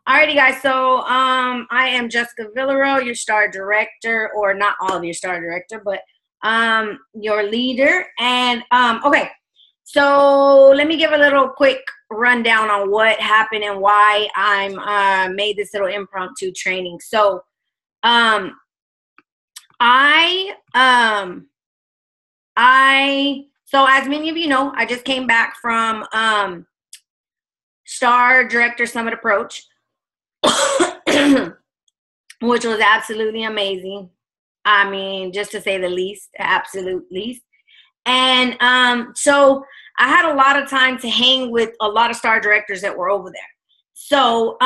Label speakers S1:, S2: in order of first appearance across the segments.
S1: Alrighty, guys. So I am Jessica Villarreal, your star director, or not all of your star director, but your leader. And okay, so let me give a little quick rundown on what happened and why I'm made this little impromptu training. So so as many of you know, I just came back from Star Director Summit Approach, which was absolutely amazing. I mean, just to say the least, absolute least. And so I had a lot of time to hang with a lot of star directors that were over there. So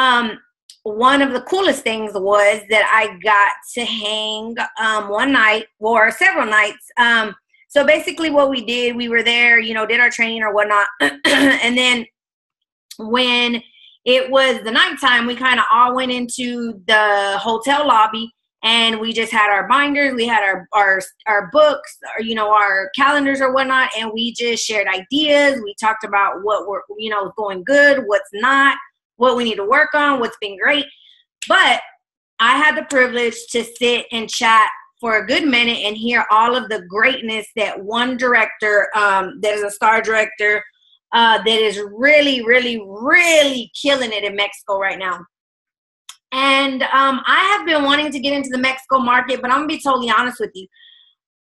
S1: one of the coolest things was that I got to hang one night or several nights. So basically what we did, we were there, you know, did our training or whatnot. And then when it was the nighttime, we kind of all went into the hotel lobby and we just had our binders, we had our books, or, you know, our calendars or whatnot, and we just shared ideas. We talked about what we're, you know, going good, what's not, what we need to work on, what's been great. But I had the privilege to sit and chat for a good minute and hear all of the greatness that one director, that is a star director, that is really, really, really killing it in Mexico right now. And I have been wanting to get into the Mexico market, but I'm going to be totally honest with you.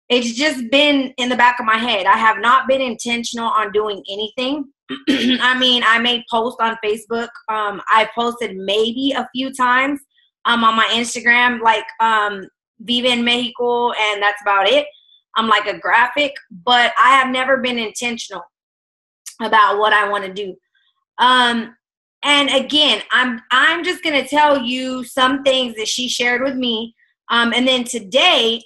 S1: It's just been in the back of my head. I have not been intentional on doing anything. I mean, I made posts on Facebook. I posted maybe a few times on my Instagram, like Viva in Mexico, and that's about it. I'm like a graphic, but I have never been intentional about what I want to do. And again, I'm just going to tell you some things that she shared with me. And then today,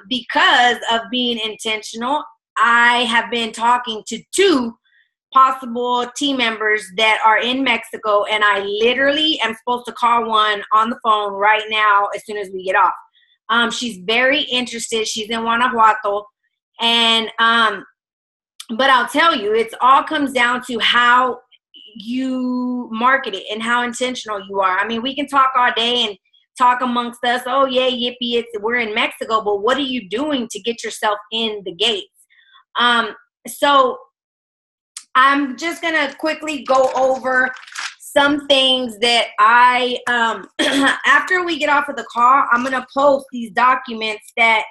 S1: because of being intentional, I have been talking to 2 possible team members that are in Mexico, and I literally am supposed to call one on the phone right now as soon as we get off. She's very interested. She's in Guanajuato, and but I'll tell you, it all comes down to how you market it and how intentional you are. I mean, we can talk all day and talk amongst us. Oh yeah, yippee, we're in Mexico, but what are you doing to get yourself in the gates? So I'm just gonna quickly go over some things that I after we get off of the call, I'm gonna post these documents that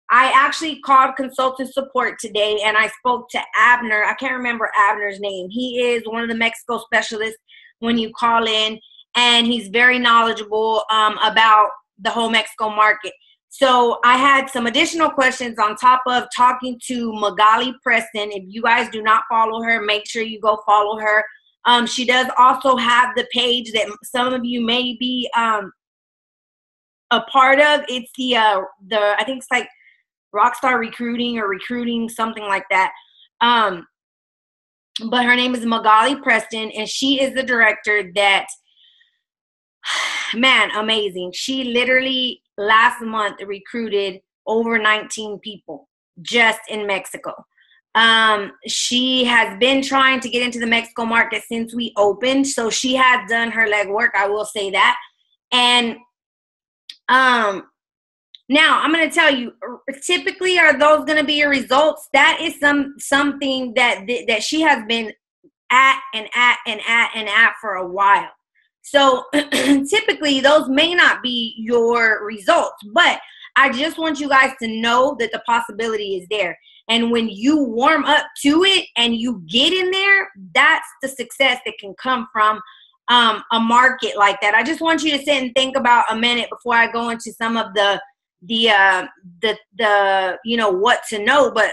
S1: I actually called consultant support today, and I spoke to Abner. I can't remember Abner's name. He is one of the Mexico specialists when you call in, and he's very knowledgeable about the whole Mexico market. So I had some additional questions on top of talking to Magali Preston. If you guys do not follow her, make sure you go follow her. She does also have the page that some of you may be a part of. It's the I think it's like Rockstar Recruiting or Recruiting, something like that. But her name is Magali Preston, and she is the director that, man, amazing. She literally last month recruited over 19 people just in Mexico. She has been trying to get into the Mexico market since we opened, so she has done her legwork, I will say that. And now, I'm going to tell you, typically are those going to be your results? That is something that she has been at for a while. So typically, those may not be your results, but I just want you guys to know that the possibility is there. And when you warm up to it and you get in there, that's the success that can come from a market like that. I just want you to sit and think about a minute before I go into some of the you know, what to know. But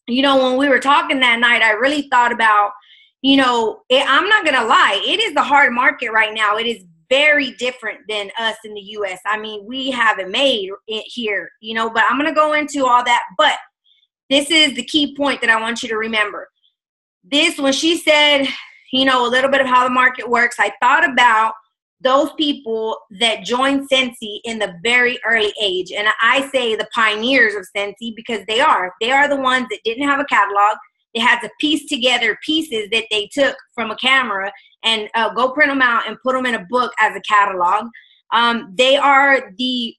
S1: you know, when we were talking that night, I really thought about, you know, I'm not gonna lie, it is a hard market right now. It is very different than us in the US. I mean, we have it made it here, you know, but I'm gonna go into all that. But this is the key point that I want you to remember. This, when she said, you know, a little bit of how the market works, I thought about those people that joined Scentsy in the very early age. And I say the pioneers of Scentsy because they are the ones that didn't have a catalog. they had to piece together pieces that they took from a camera and go print them out and put them in a book as a catalog. They are the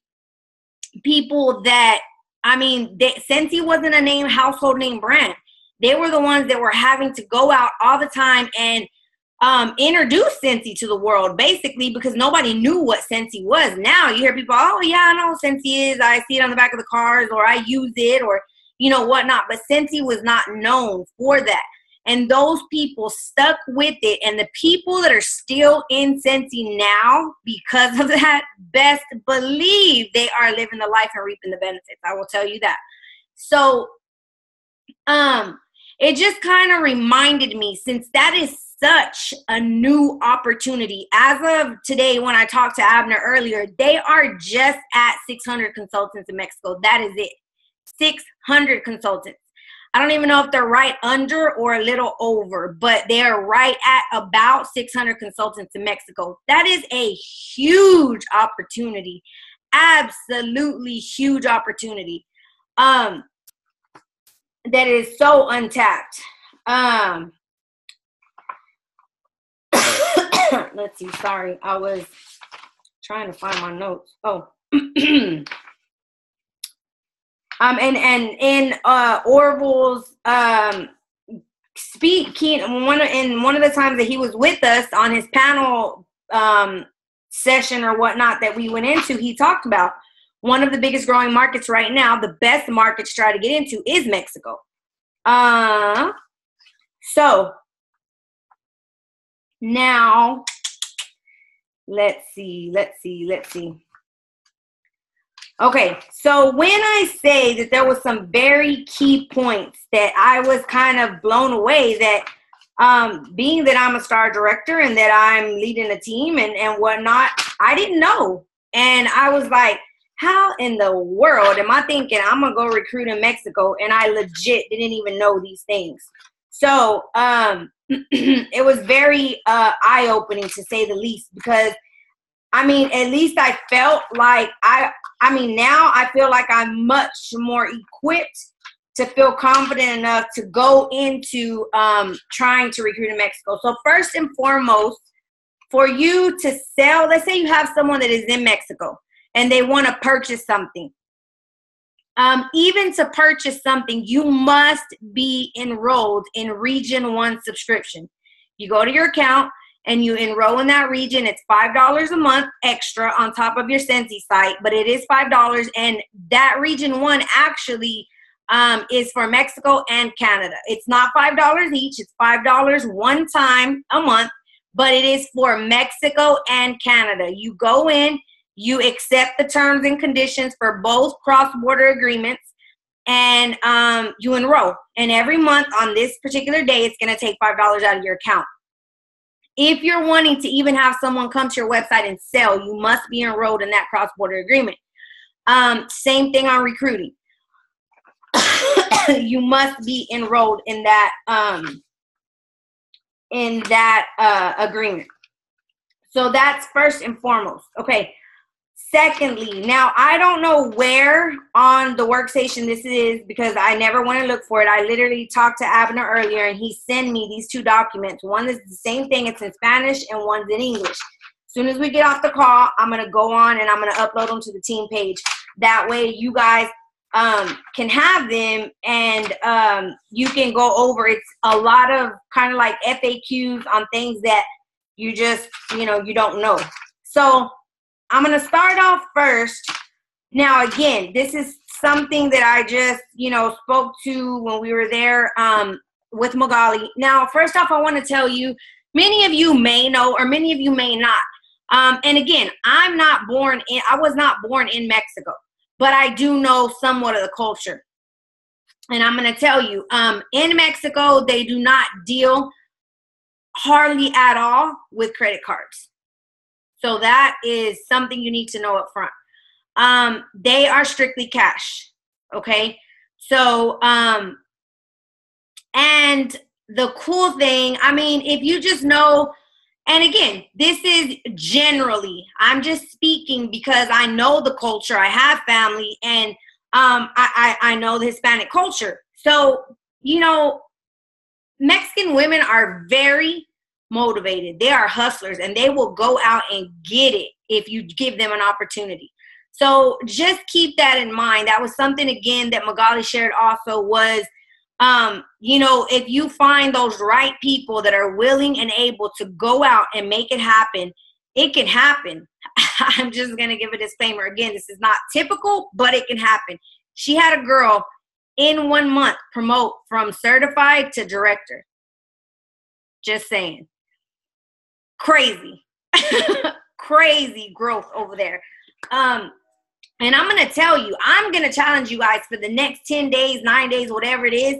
S1: people that, I mean, Scentsy wasn't a household name brand. They were the ones that were having to go out all the time and introduce Scentsy to the world, basically, because nobody knew what Scentsy was. Now you hear people, oh yeah, I know what Scentsy is. I see it on the back of the cars, or I use it, or whatnot. But Scentsy was not known for that. And those people stuck with it. And the people that are still in Scentsy now because of that, best believe they are living the life and reaping the benefits. I will tell you that. So it just kind of reminded me, since that is such a new opportunity. As of today, when I talked to Abner earlier, they are just at 600 consultants in Mexico. That is it. 600 consultants. I don't even know if they're right under or a little over, but they're right at about 600 consultants in Mexico. That is a huge opportunity. Absolutely huge opportunity. That is so untapped. Let's see. Sorry, I was trying to find my notes. Oh. And in Orville's speaking, one of the times that he was with us on his panel session or whatnot that we went into, he talked about one of the biggest growing markets right now, the best market to try to get into is Mexico. So now let's see. Okay, so when I say that there was some very key points that I was kind of blown away, that being that I'm a star director and that I'm leading a team and whatnot, I didn't know. And I was like, how in the world am I thinking I'm going to go recruit in Mexico? And I legit didn't even know these things. So it was very eye-opening, to say the least, because I mean, at least I felt like now I feel like I'm much more equipped to feel confident enough to go into trying to recruit in Mexico. So first and foremost, for you to sell, let's say you have someone that is in Mexico and they want to purchase something. Even to purchase something, you must be enrolled in Region 1 subscription. You go to your account and you enroll in that region. It's $5 a month extra on top of your Scentsy site, but it is $5. And that Region 1 actually is for Mexico and Canada. It's not $5 each. It's $5 one time a month, but it is for Mexico and Canada. You go in, you accept the terms and conditions for both cross-border agreements, and you enroll. And every month on this particular day, it's going to take $5 out of your account. If you're wanting to even have someone come to your website and sell, you must be enrolled in that cross-border agreement. Same thing on recruiting. You must be enrolled in that agreement. So that's first and foremost. Okay. Secondly, now I don't know where on the workstation this is because I never went to look for it. I literally talked to Abner earlier and he sent me these two documents. One is the same thing, it's in Spanish, and one's in English. As soon as we get off the call, I'm going to go on and I'm going to upload them to the team page. That way you guys can have them and you can go over. It's a lot of kind of like FAQs on things that you just, you don't know. So I'm going to start off first. Now, again, this is something that I just, spoke to when we were there with Magali. Now, first off, I want to tell you, many of you may know or many of you may not. And again, I was not born in Mexico, but I do know somewhat of the culture. And I'm going to tell you, in Mexico, they do not deal hardly at all with credit cards. So that is something you need to know up front. They are strictly cash. Okay. So, and the cool thing, if you just know, and again, this is generally, I'm just speaking because I know the culture, I have family, and I know the Hispanic culture. So, Mexican women are very motivated. They are hustlers, and they will go out and get it if you give them an opportunity. So just keep that in mind. That was something, again, that Magali shared also was, you know, if you find those right people that are willing and able to go out and make it happen, it can happen. I'm just going to give a disclaimer. Again, this is not typical, but it can happen. She had a girl in 1 month promote from certified to director. Just saying. Crazy. Crazy growth over there. And I'm going to tell you, I'm going to challenge you guys for the next 10 days, 9 days, whatever it is.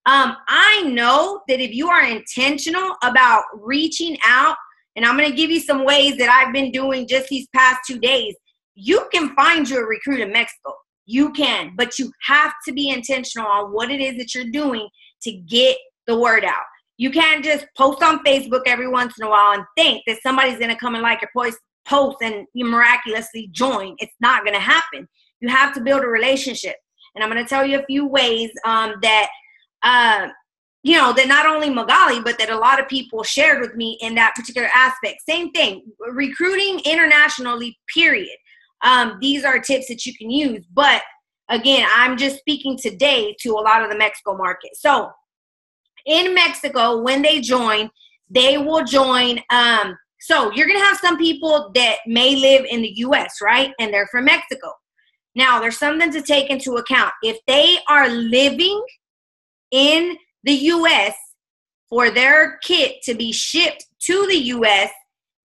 S1: I know that if you are intentional about reaching out, and I'm going to give you some ways that I've been doing just these past 2 days, you can find you a recruit in Mexico. You can, but you have to be intentional on what it is that you're doing to get the word out. You can't just post on Facebook every once in a while and think that somebody's going to come and like your post and you miraculously join. It's not going to happen. You have to build a relationship. And I'm going to tell you a few ways that, you know, that not only Magali, but that a lot of people shared with me in that particular aspect. Same thing, recruiting internationally, period. These are tips that you can use. But again, I'm just speaking today to a lot of the Mexico market. So in Mexico, when they join, they will join. So you're going to have some people that may live in the U.S., right? And they're from Mexico. Now, there's something to take into account. If they are living in the U.S., for their kit to be shipped to the U.S.,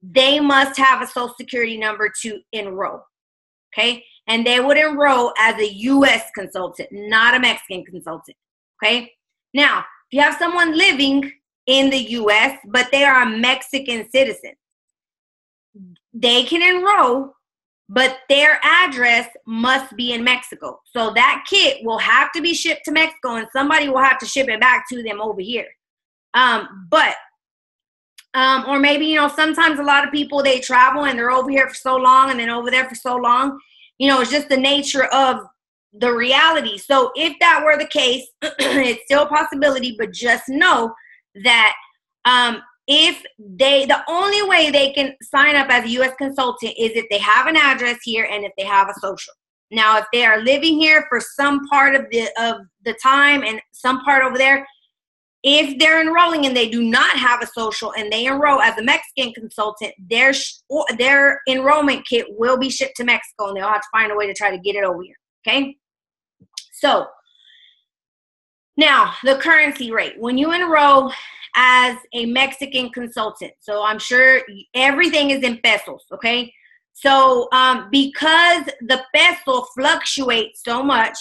S1: they must have a social security number to enroll. Okay? And they would enroll as a U.S. consultant, not a Mexican consultant. Okay? Now, if you have someone living in the U.S., but they are a Mexican citizen, they can enroll, but their address must be in Mexico. So that kit will have to be shipped to Mexico, and somebody will have to ship it back to them over here. Or maybe, you know, sometimes a lot of people, they travel and they're over here for so long and then over there for so long. You know, it's just the nature of the reality. So if that were the case, it's still a possibility, but just know that if the only way they can sign up as a U.S. consultant is if they have an address here and if they have a social. Now, if they are living here for some part of the time and some part over there, if they're enrolling and they do not have a social and they enroll as a Mexican consultant, their enrollment kit will be shipped to Mexico and they'll have to find a way to try to get it over here. Okay? So, now the currency rate. When you enroll as a Mexican consultant, so I'm sure everything is in pesos, okay? So, because the peso fluctuates so much,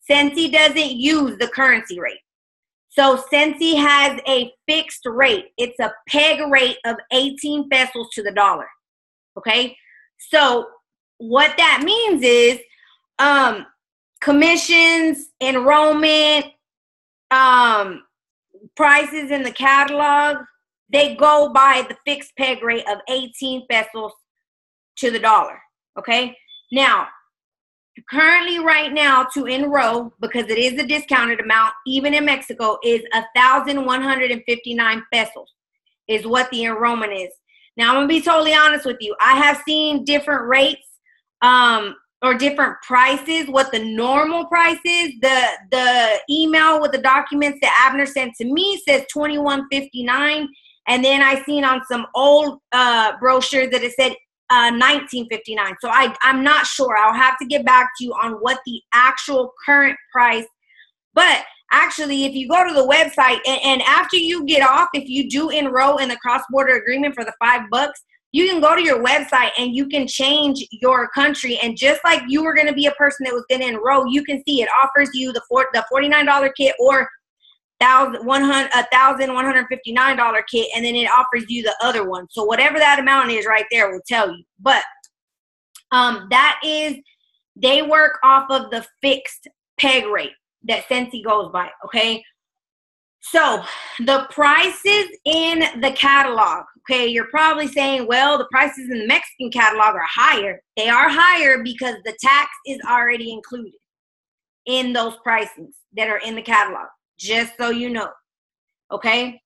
S1: Scentsy doesn't use the currency rate. So Scentsy has a fixed rate. It's a peg rate of 18 pesos to the dollar. Okay? So what that means is commissions, enrollment, prices in the catalog, they go by the fixed peg rate of 18 pesos to the dollar. Okay? Now, currently right now to enroll, because it is a discounted amount, even in Mexico, is 1,159 pesos is what the enrollment is. Now, I'm going to be totally honest with you. I have seen different rates or different prices, what the normal price is. The email with the documents that Abner sent to me says $21.59. And then I seen on some old brochures that it said $19.59. So I'm not sure. I'll have to get back to you on what the actual current price. But actually, if you go to the website and after you get off, if you do enroll in the cross-border agreement for the $5, you can go to your website and you can change your country. And just like you were going to be a person that was going to enroll, you can see it offers you the $49 kit or $1,159 kit, and then it offers you the other one. So whatever that amount is right there will tell you. But that is, they work off of the fixed peg rate that Scentsy goes by, okay? So the prices in the catalog, okay, you're probably saying, well, the prices in the Mexican catalog are higher. They are higher because the tax is already included in those pricings that are in the catalog. Just so you know. okay?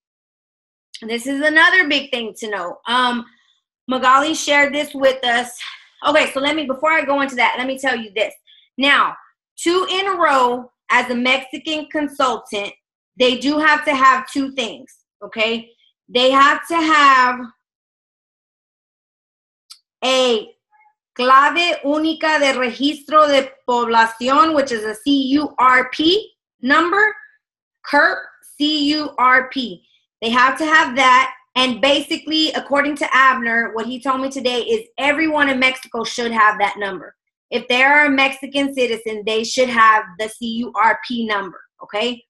S1: This is another big thing to know. Magali shared this with us. Okay, so before I go into that, let me tell you this. Now, to enroll as a Mexican consultant, they do have to have two things, okay? They have to have a clave única de registro de población, which is a CURP number, CURP, CURP. They have to have that. And basically, according to Abner, what he told me today is everyone in Mexico should have that number. If they are a Mexican citizen, they should have the CURP number, okay?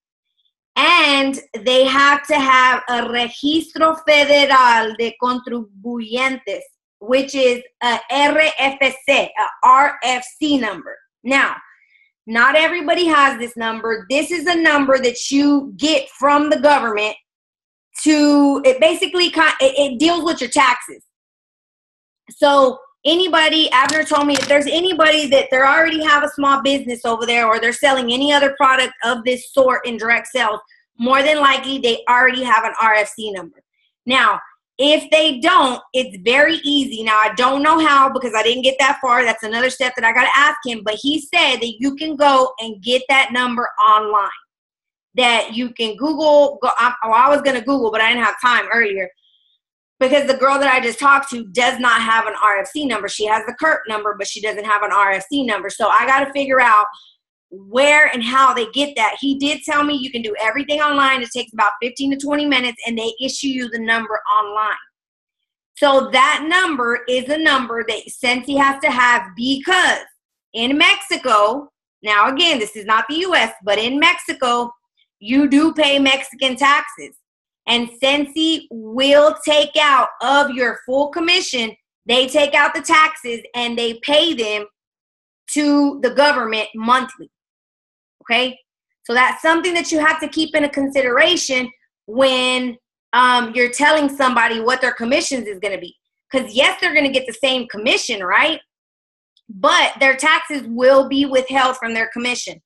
S1: And they have to have a Registro Federal de Contribuyentes, which is a RFC, a RFC number. Now, not everybody has this number. This is a number that you get from the government it basically, it deals with your taxes. So anybody, Abner told me, if there's anybody that they already have a small business over there or they're selling any other product of this sort in direct sales, more than likely they already have an RFC number. Now, if they don't, it's very easy. Now, I don't know how because I didn't get that far. That's another step that I got to ask him. But he said that you can go and get that number online. That you can Google. I was going to Google, but I didn't have time earlier because the girl that I just talked to does not have an RFC number. She has the CURP number, but she doesn't have an RFC number. So I got to figure out where and how they get that. He did tell me you can do everything online. It takes about 15 to 20 minutes, and they issue you the number online. So that number is a number that Scentsy has to have because in Mexico, now again, this is not the U.S., but in Mexico, you do pay Mexican taxes. And Scentsy will take out of your full commission, they take out the taxes and they pay them to the government monthly. Okay? So that's something that you have to keep into consideration when you're telling somebody what their commissions is going to be. Because yes, they're going to get the same commission, right? But their taxes will be withheld from their commission.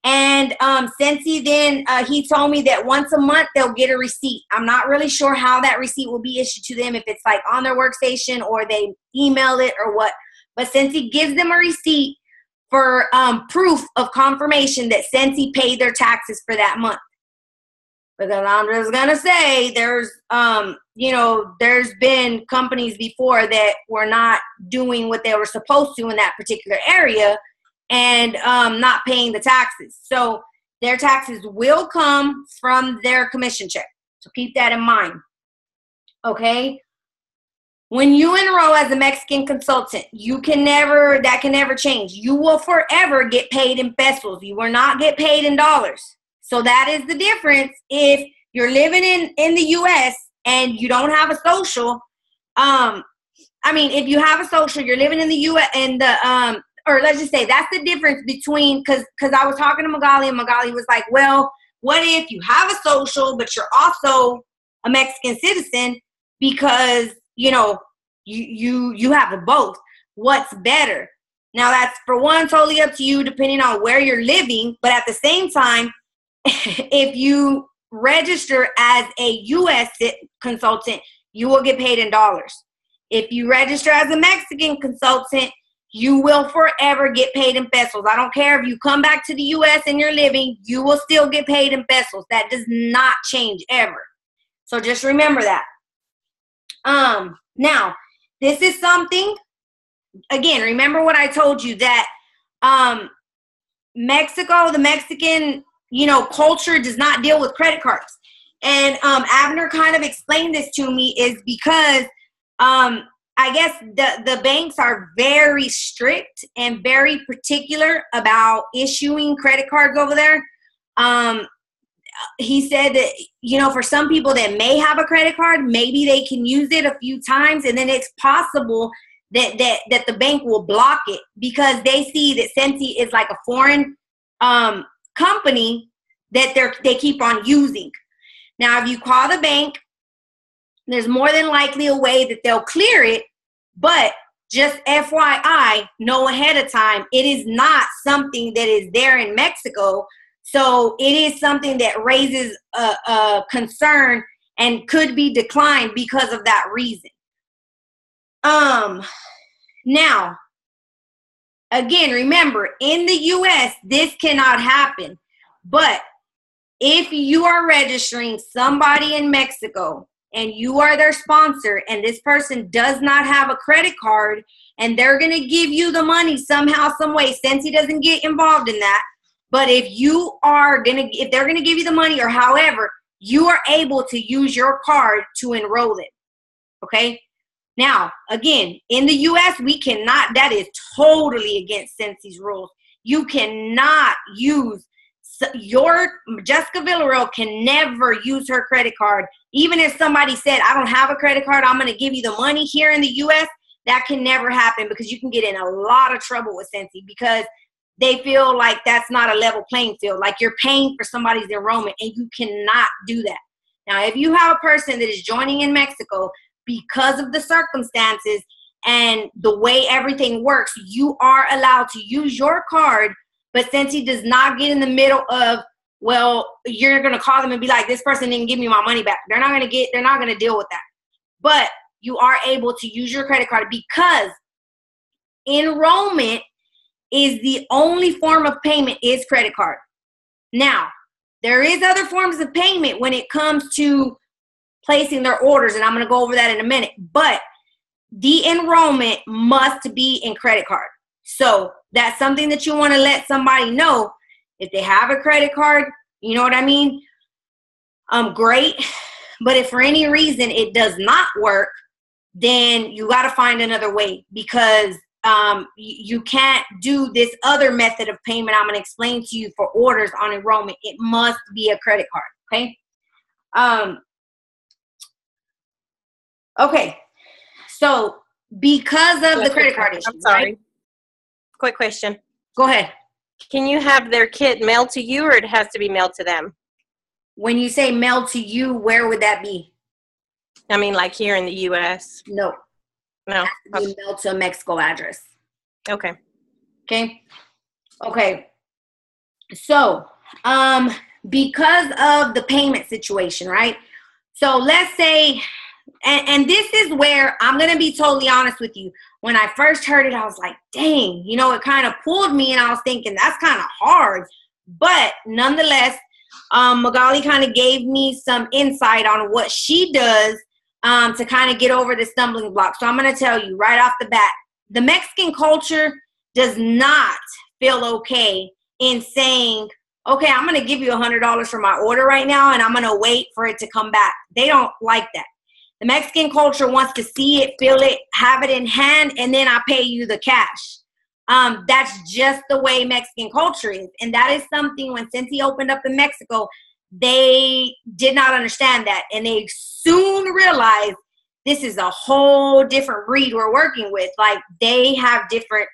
S1: And Scentsy then, he told me that once a month they'll get a receipt. I'm not really sure how that receipt will be issued to them, if it's like on their workstation or they email it or what. But Scentsy gives them a receipt for proof of confirmation that Scentsy paid their taxes for that month. Because I'm just going to say there's, there's been companies before that were not doing what they were supposed to in that particular area and not paying the taxes. So their taxes will come from their commission check. So keep that in mind. Okay? When you enroll as a Mexican consultant, that can never change. You will forever get paid in pesos. You will not get paid in dollars. So that is the difference. If you're living in the U.S. and you don't have a social, if you have a social, you're living in the U.S. Or let's just say that's the difference between, because I was talking to Magali and Magali was like, well, what if you have a social, but you're also a Mexican citizen because, you have both. What's better? Now that's for one, totally up to you depending on where you're living. But at the same time, if you register as a U.S. consultant, you will get paid in dollars. If you register as a Mexican consultant, you will forever get paid in pesos. I don't care if you come back to the U.S. and you're living, you will still get paid in pesos. That does not change ever. So just remember that. Now, this is something, again, remember what I told you that Mexico, the Mexican, culture does not deal with credit cards. And Abner kind of explained this to me is because I guess the banks are very strict and very particular about issuing credit cards over there. He said that, for some people that may have a credit card, maybe they can use it a few times, and then it's possible that the bank will block it because they see that Scentsy is like a foreign company that they keep on using. Now, if you call the bank, there's more than likely a way that they'll clear it, but just FYI, know ahead of time, it is not something that is there in Mexico. So it is something that raises a concern and could be declined because of that reason. Now, again, remember, in the U.S., this cannot happen. But if you are registering somebody in Mexico and you are their sponsor and this person does not have a credit card and they're going to give you the money somehow, some way, Scentsy doesn't get involved in that. But if they're going to give you the money or however, you are able to use your card to enroll them. Okay? Now, again, in the U.S., we cannot, that is totally against Scentsy's rules. You cannot use Jessica Villarreal can never use her credit card. Even if somebody said, I don't have a credit card, I'm going to give you the money here in the U.S., that can never happen because you can get in a lot of trouble with Scentsy because they feel like that's not a level playing field. Like you're paying for somebody's enrollment and you cannot do that. Now, if you have a person that is joining in Mexico because of the circumstances and the way everything works, you are allowed to use your card, but Scentsy does not get in the middle of, well, you're going to call them and be like, this person didn't give me my money back. They're not going to deal with that. But you are able to use your credit card because enrollment is the only form of payment is credit card. Now, there is other forms of payment when it comes to placing their orders, and I'm going to go over that in a minute. But the enrollment must be in credit card. So that's something that you want to let somebody know. If they have a credit card, you know what I mean? Great. But if for any reason it does not work, then you got to find another way because you can't do this other method of payment I'm going to explain to you for orders on enrollment. It must be a credit card, okay? Okay, so because of the credit card issue,
S2: I'm sorry.
S1: right?
S2: Quick question.
S1: Go ahead.
S2: Can you have their kit mailed to you or it has to be mailed to them?
S1: When you say mailed to you, where would that be?
S2: I mean, like here in the U.S.
S1: No.
S2: No.
S1: It has to be mailed to a Mexico address.
S2: Okay.
S1: Okay. Okay. So, because of the payment situation, right? So let's say, and this is where I'm going to be totally honest with you. When I first heard it, I was like, dang, it kind of pulled me and I was thinking that's kind of hard. But nonetheless, Magali kind of gave me some insight on what she does to kind of get over the stumbling block. So I'm going to tell you right off the bat, the Mexican culture does not feel okay in saying, okay, I'm going to give you $100 for my order right now and I'm going to wait for it to come back. They don't like that. The Mexican culture wants to see it, feel it, have it in hand, and then I pay you the cash. That's just the way Mexican culture is. And that is something when Scentsy opened up in Mexico, they did not understand that. And they soon realized this is a whole different breed we're working with. Like they have different,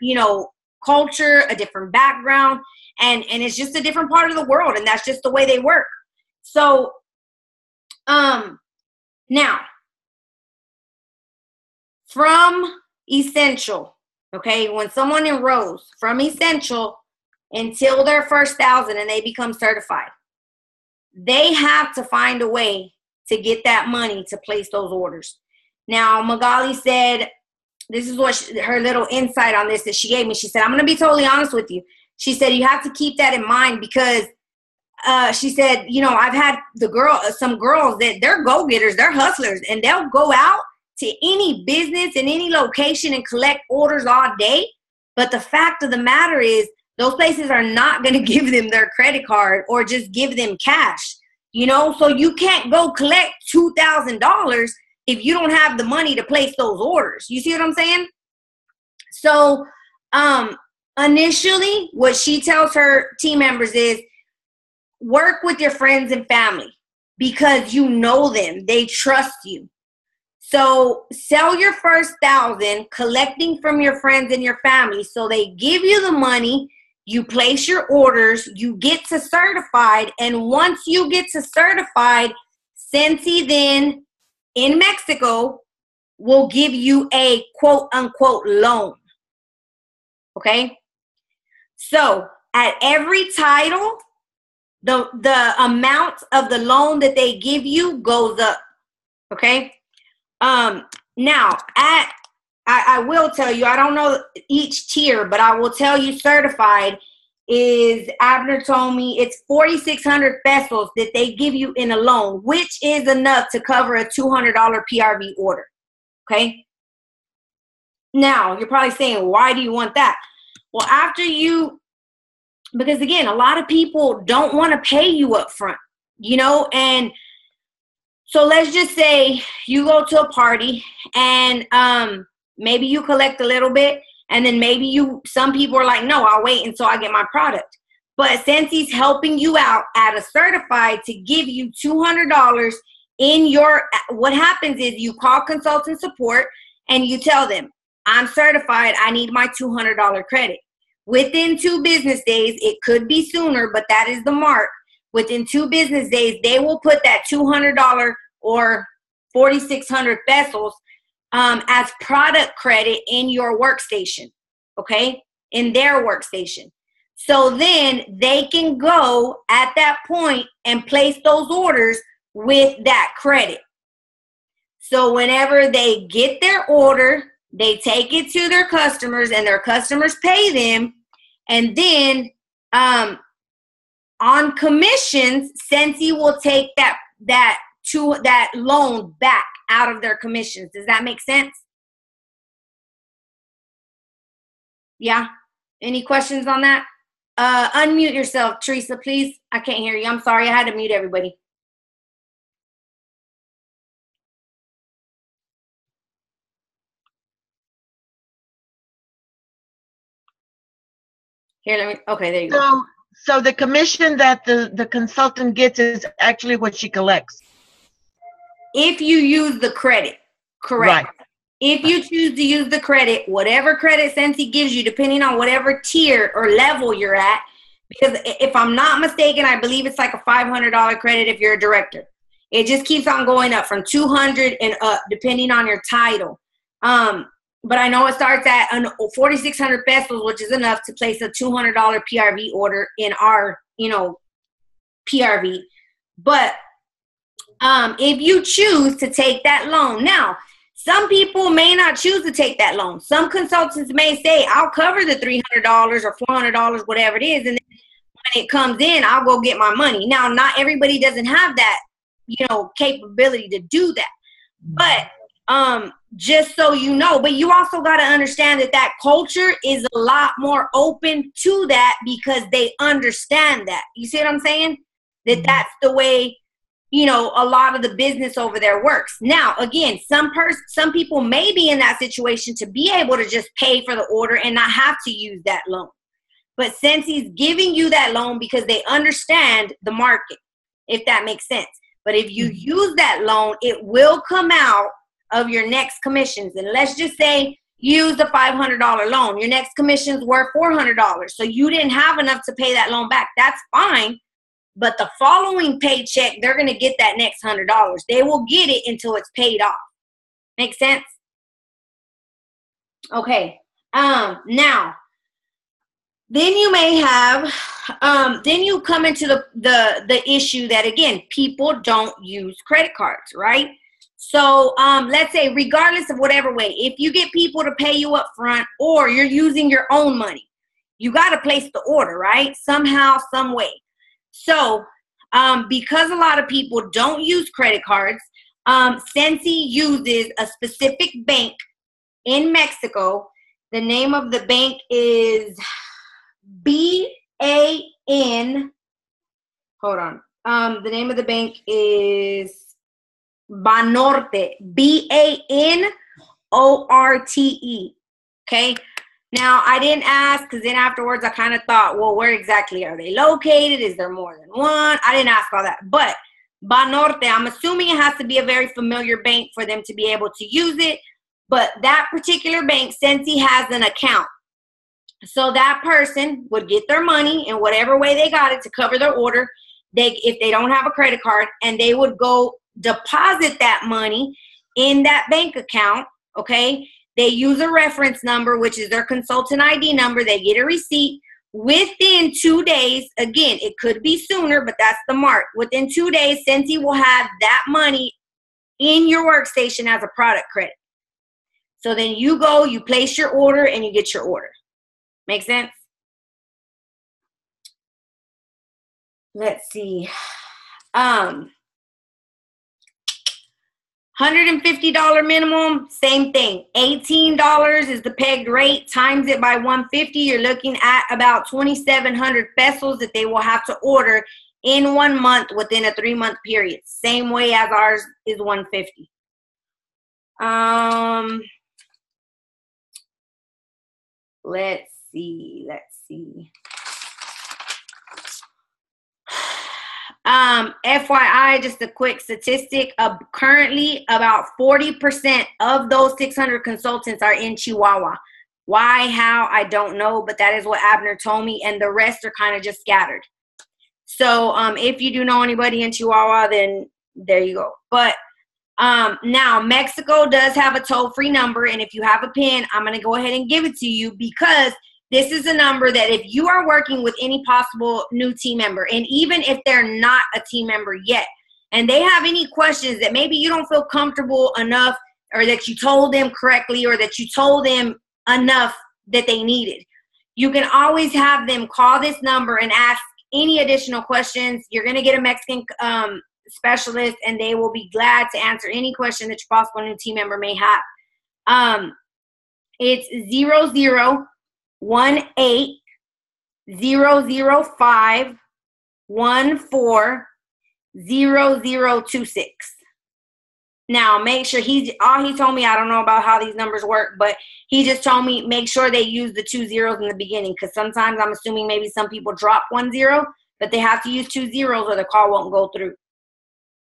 S1: culture, a different background, and it's just a different part of the world. And that's just the way they work. So, now, from Essential, okay, when someone enrolls from Essential until their first 1,000 and they become certified, they have to find a way to get that money to place those orders. Now, Magali said, this is what her little insight on this that she gave me. She said, I'm going to be totally honest with you. She said, you have to keep that in mind because she said, I've had some girls that they're go-getters, they're hustlers, and they'll go out to any business in any location and collect orders all day. But the fact of the matter is those places are not going to give them their credit card or just give them cash, so you can't go collect $2,000 if you don't have the money to place those orders. You see what I'm saying? So initially what she tells her team members is work with your friends and family because you know them. They trust you. So sell your first 1,000, collecting from your friends and your family. So they give you the money, you place your orders, you get to certified. And once you get to certified, Scentsy then in Mexico will give you a quote unquote loan. Okay. So at every title, the amount of the loan that they give you goes up. Okay. Now I will tell you, I don't know each tier, but I will tell you certified is, Abner told me it's 4,600 pesos that they give you in a loan, which is enough to cover a $200 PRV order. Okay. Now you're probably saying, why do you want that? Well, because again, a lot of people don't want to pay you up front, and so let's just say you go to a party and maybe you collect a little bit, and then maybe some people are like, no, I'll wait until I get my product. But Scentsy's helping you out at a certified to give you $200 what happens is you call consultant support and you tell them, I'm certified, I need my $200 credit. Within 2 business days, it could be sooner, but that is the mark. Within 2 business days, they will put that $200 or 4,600 pesos as product credit in your workstation, okay? In their workstation. So then they can go at that point and place those orders with that credit. So whenever they get their order, they take it to their customers and their customers pay them. And then on commissions, Scentsy will take that loan back out of their commissions. Does that make sense? Yeah. Any questions on that? Unmute yourself, Teresa, please. I can't hear you. I'm sorry. I had to mute everybody. Here, okay, there you go.
S3: So the commission that the consultant gets is actually what she collects.
S1: If you use the credit, correct. Right. If you choose to use the credit, whatever credit Scentsy gives you, depending on whatever tier or level you're at, because if I'm not mistaken, I believe it's like a $500 credit if you're a director. It just keeps on going up from $200 and up, depending on your title. But I know it starts at 4,600 pesos, which is enough to place a $200 PRV order in our, PRV. But if you choose to take that loan, now, some people may not choose to take that loan. Some consultants may say, I'll cover the $300 or $400, whatever it is, and then when it comes in, I'll go get my money. Now, not everybody doesn't have that, capability to do that. But just so you know, but you also got to understand that culture is a lot more open to that because they understand that. You see what I'm saying? That's the way, a lot of the business over there works. Now, again, some people may be in that situation to be able to just pay for the order and not have to use that loan. But Scentsy's giving you that loan because they understand the market, if that makes sense. But if you use that loan, it will come out of your next commissions. And let's just say you use the $500 loan. Your next commissions were $400. So you didn't have enough to pay that loan back. That's fine. But the following paycheck, they're going to get that next $100. They will get it until it's paid off. Make sense? Okay. Now, then you may have, then you come into the issue that, again, people don't use credit cards, right? So let's say regardless of whatever way, if you get people to pay you up front or you're using your own money, you got to place the order, right? Somehow, some way. So because a lot of people don't use credit cards, Scentsy uses a specific bank in Mexico. The name of the bank is BAN. Hold on. The name of the bank is Banorte, BANORTE. Okay. Now, I didn't ask because then afterwards I kind of thought, well, where exactly are they located? Is there more than one? I didn't ask all that. But Banorte, I'm assuming it has to be a very familiar bank for them to be able to use it. But that particular bank, Scentsy has an account. So that person would get their money in whatever way they got it to cover their order. If they don't have a credit card, and they would go deposit that money in that bank account, okay? They use a reference number, which is their consultant ID number. They get a receipt. within 2 days, again, it could be sooner, but that's the mark. Within 2 days, Scentsy will have that money in your workstation as a product credit. So then you go, you place your order, and you get your order. Make sense? Let's see. $150 minimum, same thing. $18 is the pegged rate. Times it by 150, you're looking at about 2,700 pesos that they will have to order in 1 month within a 3-month period. Same way as ours is 150. Let's see. FYI, just a quick statistic, currently about 40% of those 600 consultants are in Chihuahua. Why, how, I don't know, but that is what Abner told me, and the rest are kind of just scattered. So if you do know anybody in Chihuahua, then there you go. But now Mexico does have a toll-free number, and if you have a pen, I'm going to go ahead and give it to you, because this is a number that if you are working with any possible new team member, and even if they're not a team member yet, and they have any questions that maybe you don't feel comfortable enough, or that you told them correctly, or that you told them enough that they needed, you can always have them call this number and ask any additional questions. You're going to get a Mexican specialist, and they will be glad to answer any question that your possible new team member may have. It's 0018-005-140026. Now, make sure all he told me, I don't know about how these numbers work, but he just told me make sure they use the 2 zeros in the beginning, because sometimes I'm assuming maybe some people drop 1 0, but they have to use 2 zeros or the call won't go through.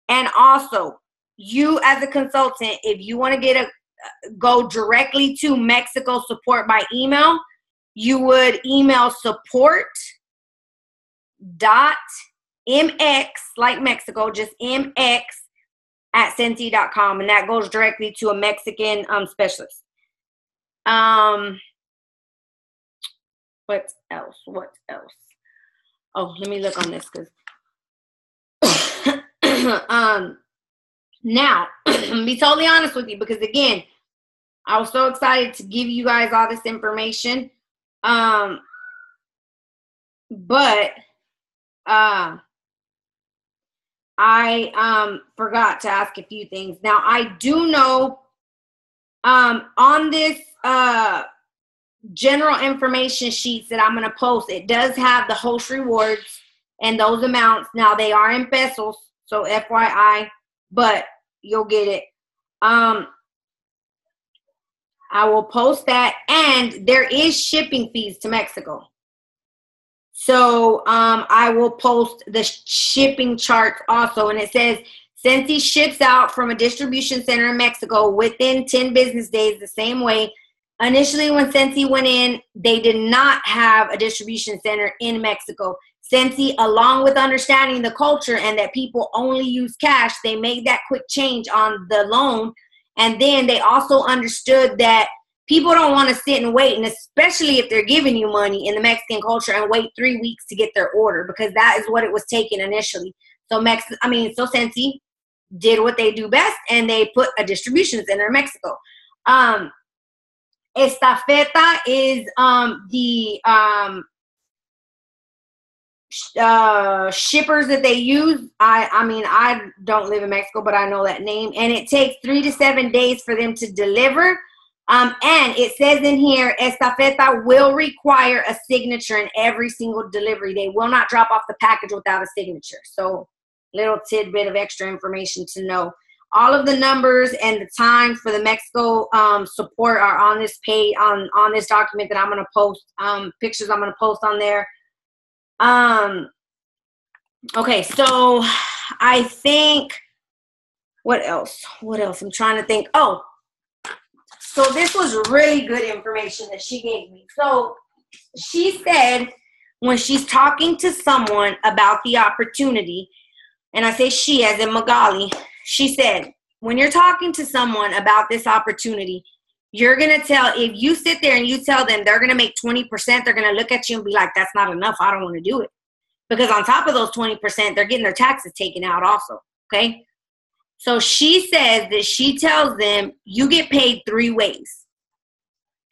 S1: And also, you as a consultant, if you want to go directly to Mexico support by email, you would email support.mx, like Mexico, just mx at Scentsy.com, and that goes directly to a Mexican specialist. What else? Oh, let me look on this, because now, to be totally honest with you, because again, I was so excited to give you guys all this information. But I forgot to ask a few things. Now, I do know on this general information sheets that I'm going to post, it does have the host rewards and those amounts. Now, they are in pesos, so FYI, but you'll get it. I will post that, and there is shipping fees to Mexico. So I will post the shipping charts also, and it says Scentsy ships out from a distribution center in Mexico within 10 business days the same way. Initially, when Scentsy went in, they did not have a distribution center in Mexico. Scentsy, along with understanding the culture and that people only use cash, they made that quick change on the loan. And then they also understood that people don't want to sit and wait, and especially if they're giving you money in the Mexican culture, and wait 3 weeks to get their order, because that is what it was taking initially. So Scentsy did what they do best, and they put a distribution center in Mexico. Estafeta is the shippers that they use. I don't live in Mexico, but I know that name, and it takes 3 to 7 days for them to deliver. And it says in here, Estafeta will require a signature in every single delivery. They will not drop off the package without a signature. So, little tidbit of extra information to know. All of the numbers and the times for the Mexico support are on this page, on this document that I'm going to post. Pictures I'm going to post on there. Okay, so I think, what else? I'm trying to think. Oh, so this was really good information that she gave me. So she said when she's talking to someone about the opportunity, and I say she as in Magali, she said, when you're talking to someone about this opportunity, you're going to tell, if you sit there and you tell them they're going to make 20%, they're going to look at you and be like, that's not enough. I don't want to do it. Because on top of those 20%, they're getting their taxes taken out also. Okay. So she says that she tells them you get paid 3 ways.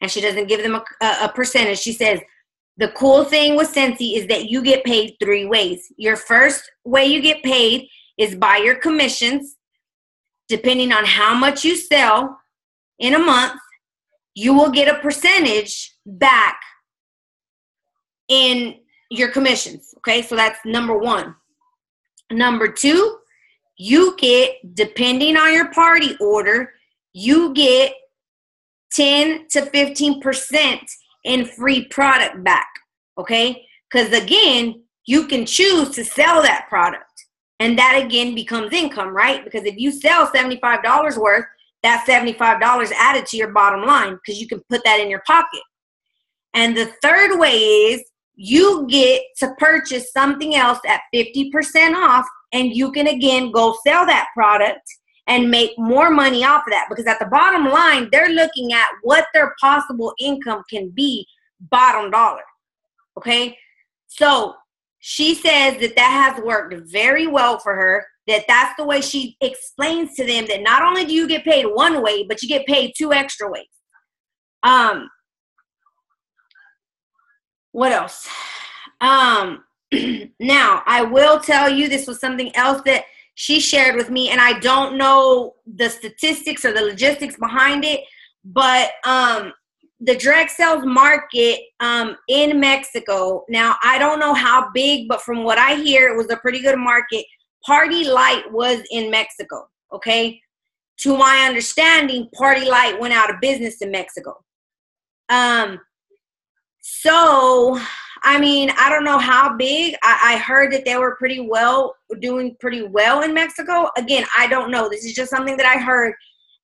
S1: And she doesn't give them a percentage. She says, the cool thing with Scentsy is that you get paid 3 ways. Your first way you get paid is by your commissions. Depending on how much you sell in a month, you will get a percentage back in your commissions. Okay, so that's number 1. Number 2, you get, depending on your party order, you get 10 to 15% in free product back. Okay, because again, you can choose to sell that product. And that again becomes income, right? Because if you sell $75 worth, that's $75 added to your bottom line because you can put that in your pocket. And the third way is you get to purchase something else at 50% off, and you can again go sell that product and make more money off of that. Because at the bottom line, they're looking at what their possible income can be bottom dollar. Okay? So she says that that has worked very well for her, that that's the way she explains to them that not only do you get paid 1 way, but you get paid 2 extra ways. What else? Now, I will tell you, this was something else that she shared with me, and I don't know the statistics or the logistics behind it, but the direct sales market in Mexico, now I don't know how big, but from what I hear, it was a pretty good market. Party Light was in Mexico, okay? To my understanding, Party Light went out of business in Mexico. So, I mean, I don't know how big. I heard that they were doing pretty well in Mexico. Again, I don't know. This is just something that I heard.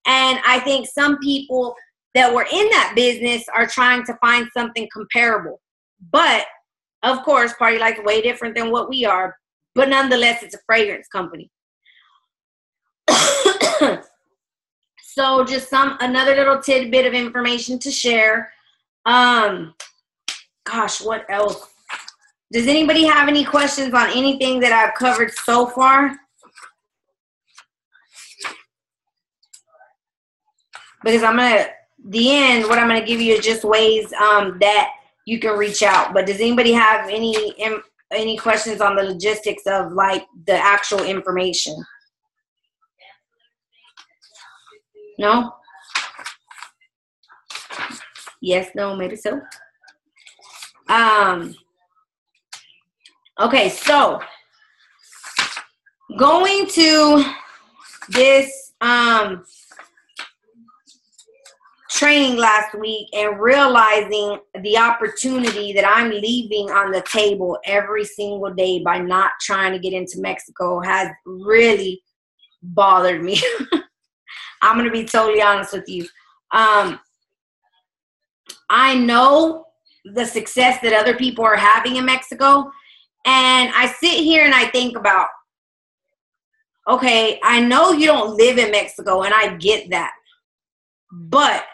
S1: And I think some people that were in that business are trying to find something comparable. But, of course, Party Light's way different than what we are. But nonetheless, it's a fragrance company. So just another little tidbit of information to share. Gosh, what else? Does anybody have any questions on anything that I've covered so far? Because what I'm going to give you is just ways that you can reach out. But does anybody have any questions on the logistics of like the actual information? No? Yes, no, maybe so. Okay, so going to this training last week and realizing the opportunity that I'm leaving on the table every single day by not trying to get into Mexico has really bothered me. I'm going to be totally honest with you. I know the success that other people are having in Mexico, and I sit here and I think about, okay, I know you don't live in Mexico, and I get that. But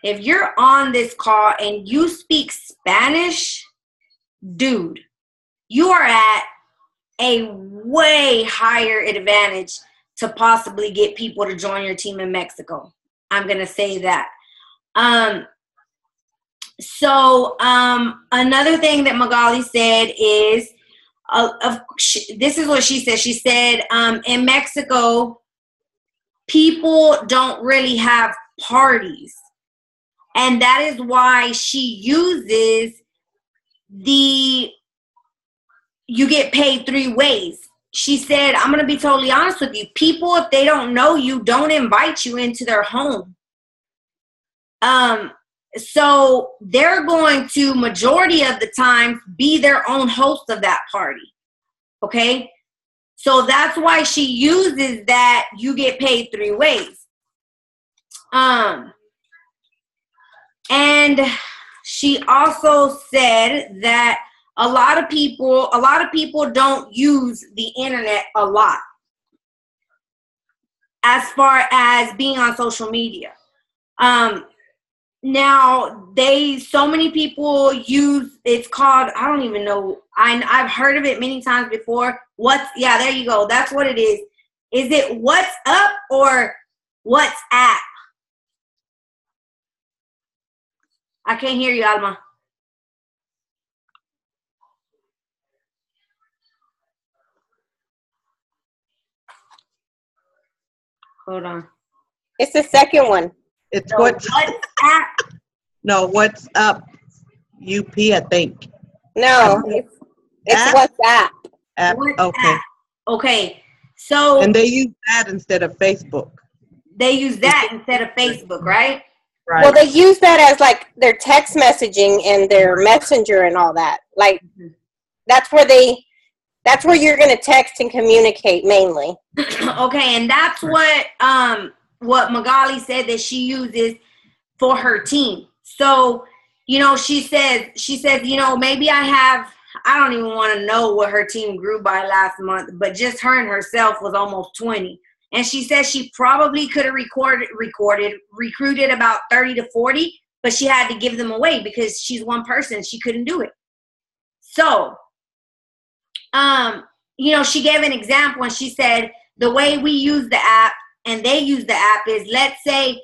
S1: if you're on this call and you speak Spanish, dude, you are at a way higher advantage to possibly get people to join your team in Mexico. I'm going to say that. So another thing that Magali said is, this is what she said. She said, in Mexico, people don't really have parties. And that is why she uses you get paid 3 ways. She said, I'm going to be totally honest with you. People, if they don't know you, don't invite you into their home. So they're going to, majority of the time, be their own host of that party. Okay? So that's why she uses that you get paid 3 ways. And she also said that a lot of people don't use the internet a lot as far as being on social media. Now so many people use, it's called, I don't even know, I've heard of it many times before. Yeah, there you go. That's what it is. Is it What's Up or WhatsApp? I can't hear you, Alma. Hold on.
S2: It's the second one.
S4: It's
S1: So
S4: WhatsApp. No, What's Up? UP, I think.
S2: No, it's WhatsApp.
S4: App. Okay.
S1: Okay. So.
S4: And they use that instead of Facebook.
S1: They use that instead of Facebook, right?
S4: Right.
S2: Well, they use that as like their text messaging and their messenger and all that. Like that's where you're going to text and communicate mainly.
S1: Okay, and that's what Magali said that she uses for her team. So, she says, maybe I don't even want to know what her team grew by last month, but just her and herself was almost 20. And she says she probably could have recruited about 30 to 40, but she had to give them away because she's one person. She couldn't do it. So, she gave an example and she said the way we use the app and they use the app is, let's say,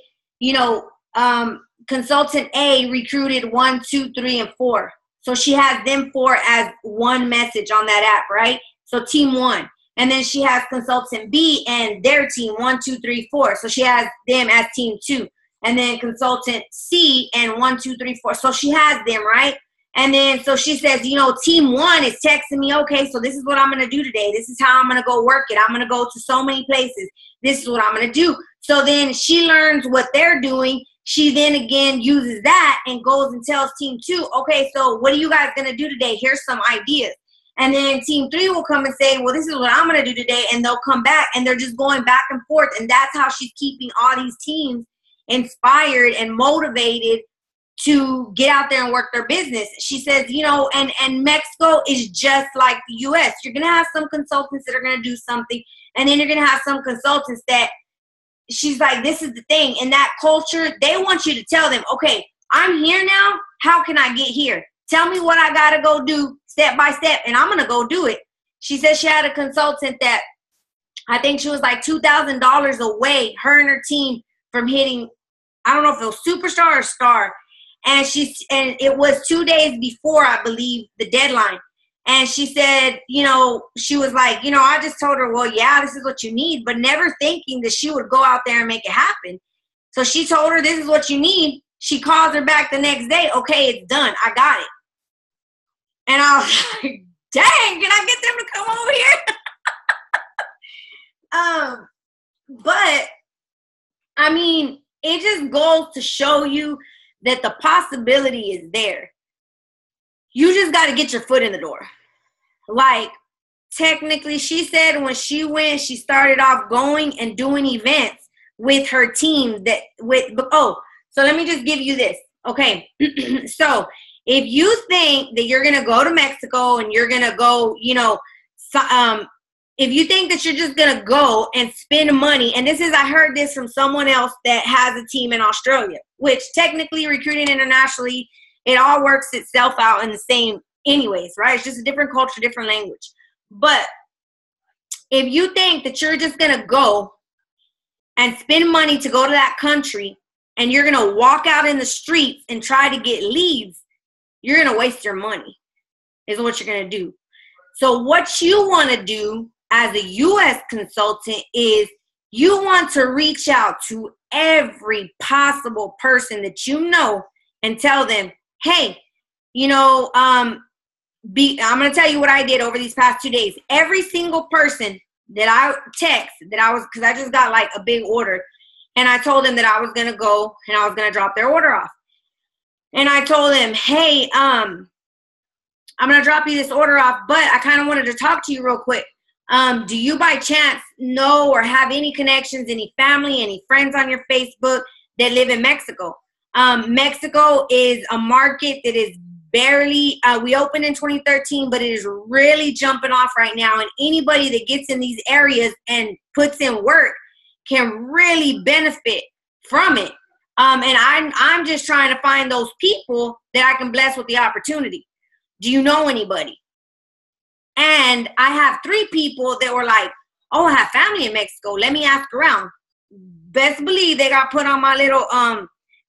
S1: consultant A recruited 1, 2, 3, and 4. So she has them 4 as one message on that app, right? So team 1. And then she has consultant B and their team 1, 2, 3, 4. So she has them as team 2. And then consultant C and 1, 2, 3, 4. So she has them, right? And then so she says, team 1 is texting me, okay, so this is what I'm going to do today. This is how I'm going to go work it. I'm going to go to so many places. This is what I'm going to do. So then she learns what they're doing. She then again uses that and goes and tells team 2, okay, so what are you guys going to do today? Here's some ideas. And then team 3 will come and say, well, this is what I'm going to do today. And they'll come back and they're just going back and forth. And that's how she's keeping all these teams inspired and motivated to get out there and work their business. She says, and Mexico is just like the U.S. You're going to have some consultants that are going to do something. And then you're going to have some consultants that she's like, this is the thing. In that culture, they want you to tell them, okay, I'm here now. How can I get here? Tell me what I got to go do step by step, and I'm going to go do it. She said she had a consultant that I think she was like $2,000 away, her and her team, from hitting, I don't know if it was superstar or star. And it was 2 days before, I believe, the deadline. And she said, she was like, I just told her, well, yeah, this is what you need, but never thinking that she would go out there and make it happen. So she told her, this is what you need. She calls her back the next day. Okay, it's done. I got it. And I was like, dang, can I get them to come over here? But, I mean, it just goes to show you that the possibility is there. You just got to get your foot in the door. Like, technically, she said when she went, she started off going and doing events with her team. So let me just give you this. Okay, so if you think that you're going to go to Mexico and you're going to go, if you think that you're just going to go and spend money, and I heard this from someone else that has a team in Australia, which technically recruiting internationally, it all works itself out in the same anyways, right? It's just a different culture, different language. But if you think that you're just going to go and spend money to go to that country and you're going to walk out in the streets and try to get leads, you're going to waste your money, is what you're going to do. So what you want to do as a U.S. consultant is you want to reach out to every possible person that you know and tell them, hey, I'm going to tell you what I did over these past 2 days. Every single person that I text because I just got like a big order, and I told them that I was going to go and I was going to drop their order off. And I told them, hey, I'm going to drop you this order off, but I kind of wanted to talk to you real quick. Do you by chance know or have any connections, any family, any friends on your Facebook that live in Mexico? Mexico is a market that is barely, we opened in 2013, but it is really jumping off right now. And anybody that gets in these areas and puts in work can really benefit from it. And I'm just trying to find those people that I can bless with the opportunity. Do you know anybody? And I have 3 people that were like, oh, I have family in Mexico. Let me ask around. Best believe they got put on my little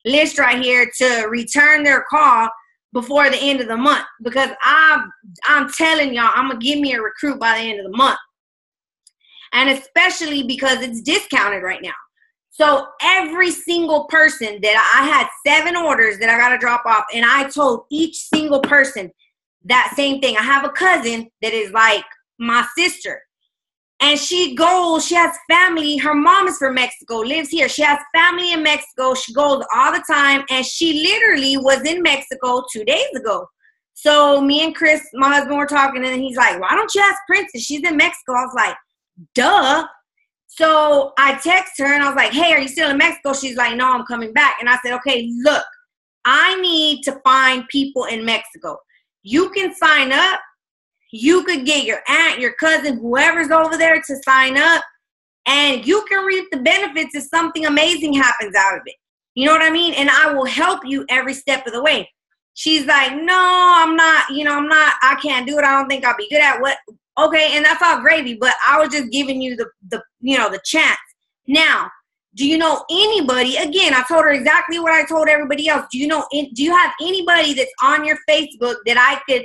S1: list right here to return their call before the end of the month, because I'm telling y'all, I'm going to give me a recruit by the end of the month. And especially because it's discounted right now. So every single person that I had 7 orders that I got to drop off, and I told each single person that same thing. I have a cousin that is like my sister, and she has family. Her mom is from Mexico, lives here. She has family in Mexico. She goes all the time, and she literally was in Mexico 2 days ago. So me and Chris, my husband, were talking, and he's like, why don't you ask Princess? She's in Mexico. I was like, duh. So I text her, and I was like, hey, are you still in Mexico? She's like, no, I'm coming back. And I said, okay, look, I need to find people in Mexico. You can sign up. You could get your aunt, your cousin, whoever's over there to sign up, and you can reap the benefits if something amazing happens out of it. You know what I mean? And I will help you every step of the way. She's like, no, I'm not, I can't do it. I don't think I'll be good at what. Okay, and that's all gravy, but I was just giving you the chance. Now, do you know anybody? Again, I told her exactly what I told everybody else. Do you have anybody that's on your Facebook that I could,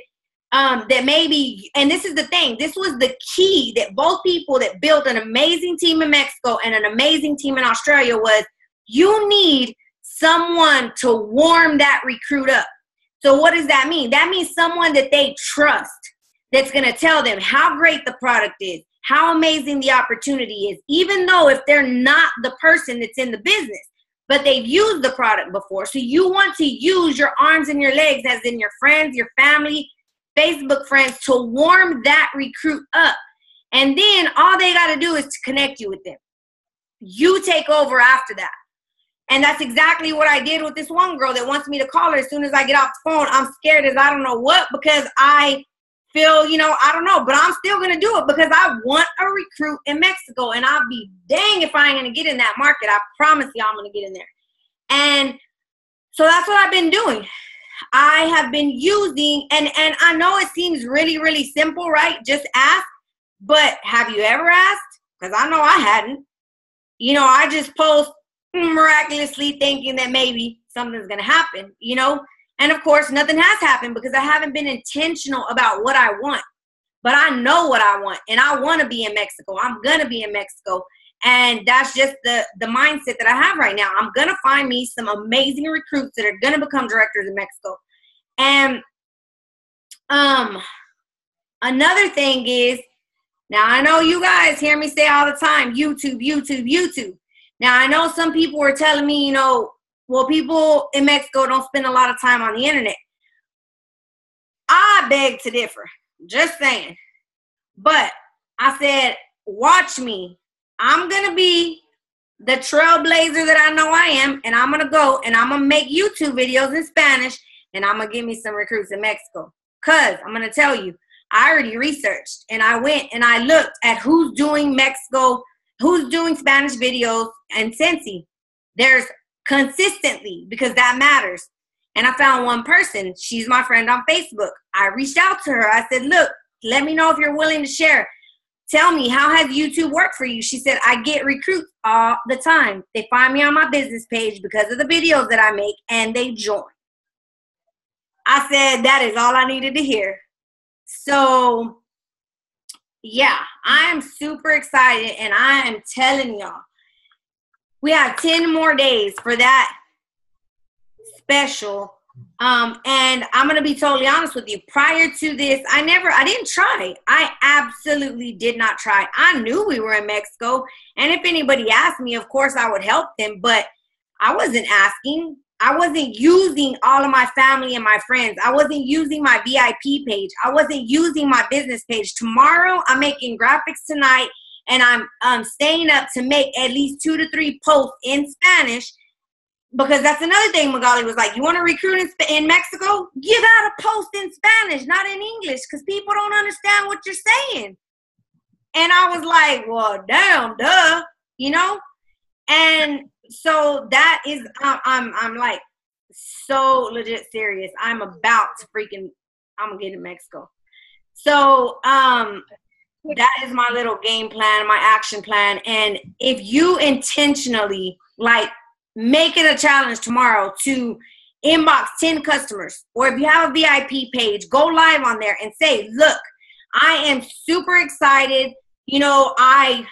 S1: that maybe, and this is the thing, this was the key that both people that built an amazing team in Mexico and an amazing team in Australia was, you need someone to warm that recruit up. So what does that mean? That means someone that they trust, that's going to tell them how great the product is, how amazing the opportunity is, even though if they're not the person that's in the business, but they've used the product before. So you want to use your arms and your legs, as in your friends, your family, Facebook friends, to warm that recruit up. And then all they got to do is to connect you with them. You take over after that. And that's exactly what I did with this one girl that wants me to call her as soon as I get off the phone. I'm scared as I don't know what, because I feel, I don't know, but I'm still going to do it because I want a recruit in Mexico, and I'll be dang if I ain't going to get in that market. I promise you I'm going to get in there. And so that's what I've been doing. I have been using, and I know it seems really, really simple, right? Just ask. But have you ever asked? Because I know I hadn't. I just post miraculously thinking that maybe something's going to happen, And of course, nothing has happened because I haven't been intentional about what I want. But I know what I want, and I want to be in Mexico. I'm going to be in Mexico. And that's just the mindset that I have right now. I'm going to find me some amazing recruits that are going to become directors in Mexico. And another thing is, now I know you guys hear me say all the time, YouTube, YouTube, YouTube. Now I know some people were telling me, well, people in Mexico don't spend a lot of time on the internet. I beg to differ. Just saying. But I said, watch me. I'm going to be the trailblazer that I know I am, and I'm going to go and I'm going to make YouTube videos in Spanish, and I'm going to give me some recruits in Mexico. Because I'm going to tell you, I already researched, and I went and I looked at who's doing Mexico, who's doing Spanish videos, and Scentsy. There's consistently, because that matters. And I found one person. She's my friend on Facebook. I reached out to her. I said, look, let me know if you're willing to share. Tell me, how has YouTube worked for you? She said, I get recruits all the time. They find me on my business page because of the videos that I make, and they join. I said, that is all I needed to hear. So, yeah, I am super excited, and I am telling y'all, we have 10 more days for that special. And I'm going to be totally honest with you. Prior to this, I didn't try. I absolutely did not try. I knew we were in Mexico. And if anybody asked me, of course I would help them. But I wasn't asking. I wasn't using all of my family and my friends. I wasn't using my VIP page. I wasn't using my business page. Tomorrow, I'm making graphics tonight. And I'm staying up to make at least 2 to 3 posts in Spanish. Because that's another thing Magali was like, you want to recruit in Mexico? You got to post in Spanish, not in English, because people don't understand what you're saying. And I was like, well, damn, duh, And so that is, I'm like so legit serious. I'm gonna get to Mexico. So, that is my little game plan, my action plan. And if you intentionally, like, make it a challenge tomorrow to inbox 10 customers, or if you have a VIP page, go live on there and say, look, I am super excited. You know, I